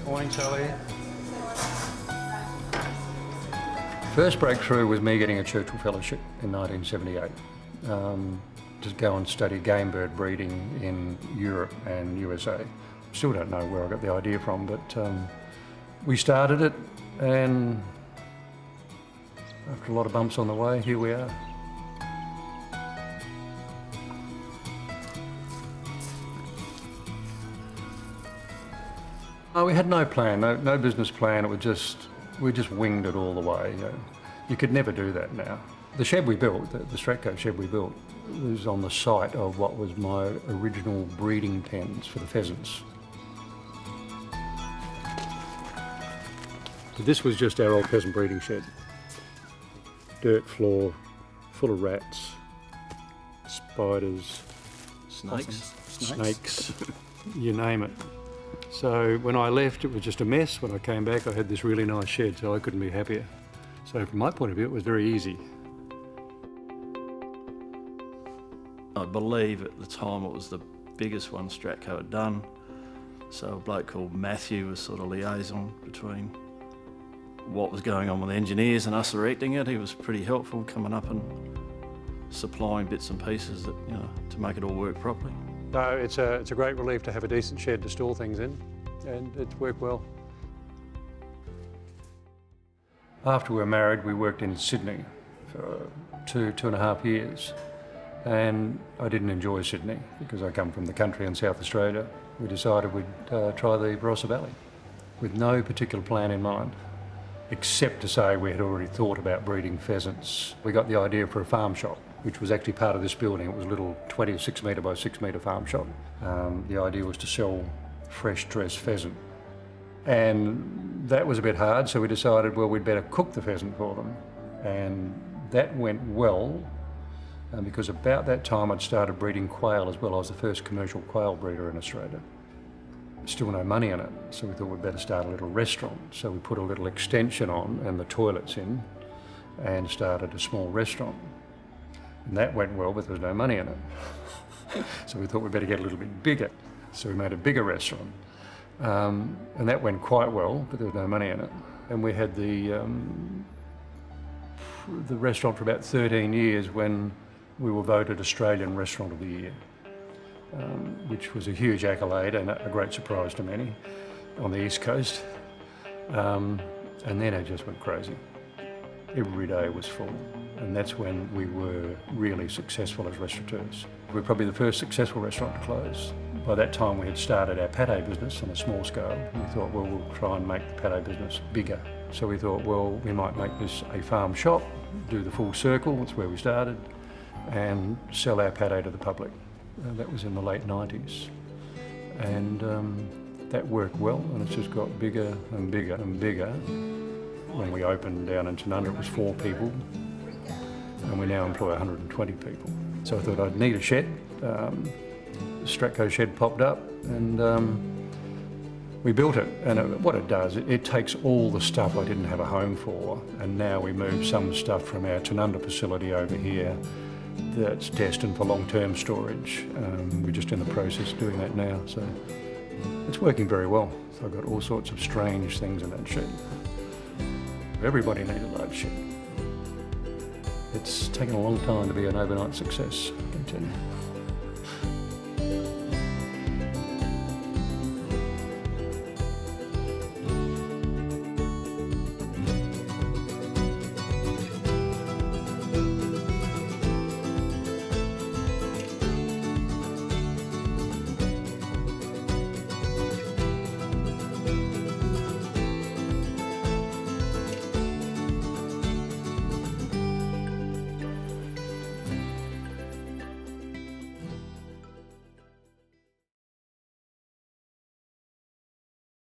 Morning, Sally. First breakthrough was me getting a Churchill Fellowship in 1978. To go and study game bird breeding in Europe and USA. Still don't know where I got the idea from, but we started it, and after a lot of bumps on the way, here we are. Oh, we had no plan, no business plan. It was we just winged it all the way. You could never do that now. The shed we built, the Stratco shed we built, was on the site of what was my original breeding pens for the pheasants. So this was just our old pheasant breeding shed. Dirt floor, full of rats, spiders, snakes, you name it. So when I left, it was just a mess. When I came back, I had this really nice shed, so I couldn't be happier. So from my point of view, it was very easy. I believe at the time it was the biggest one Stratco had done. So a bloke called Matthew was sort of liaison between what was going on with the engineers and us erecting it. He was pretty helpful, coming up and supplying bits and pieces that, to make it all work properly. So it's a great relief to have a decent shed to store things in, and it's worked well. After we were married, we worked in Sydney for two and a half years. And I didn't enjoy Sydney because I come from the country in South Australia. We decided we'd try the Barossa Valley with no particular plan in mind, except to say we had already thought about breeding pheasants. We got the idea for a farm shop, which was actually part of this building. It was a little 26 metre by 6 metre farm shop. The idea was to sell fresh dressed pheasant. And that was a bit hard, so we decided, well, we'd better cook the pheasant for them. And that went well. Because about that time I'd started breeding quail as well. I was the first commercial quail breeder in Australia. Still no money in it, so we thought we'd better start a little restaurant. So we put a little extension on and the toilets in and started a small restaurant. And that went well, but there was no money in it. So we thought we'd better get a little bit bigger. So we made a bigger restaurant. And that went quite well, but there was no money in it. And we had the restaurant for about 13 years when we were voted Australian Restaurant of the Year, which was a huge accolade and a great surprise to many on the East Coast. And then it just went crazy. Every day was full, and that's when we were really successful as restaurateurs. We were probably the first successful restaurant to close. By that time we had started our pate business on a small scale. We thought, well, we'll try and make the pate business bigger. So we thought, well, we might make this a farm shop, do the full circle, that's where we started, and sell our pate to the public. That was in the late 90s. And that worked well, and it's just got bigger and bigger and bigger. When we opened down in Tanunda, it was 4 people, and we now employ 120 people. So I thought I'd need a shed. Stratco shed popped up, and we built it. And what it does, it takes all the stuff I didn't have a home for, and now we move some stuff from our Tanunda facility over here that's destined for long-term storage. We're just in the process of doing that now, so it's working very well. So I've got all sorts of strange things in that shed. Everybody needs a large shed. It's taken a long time to be an overnight success, I can tell you.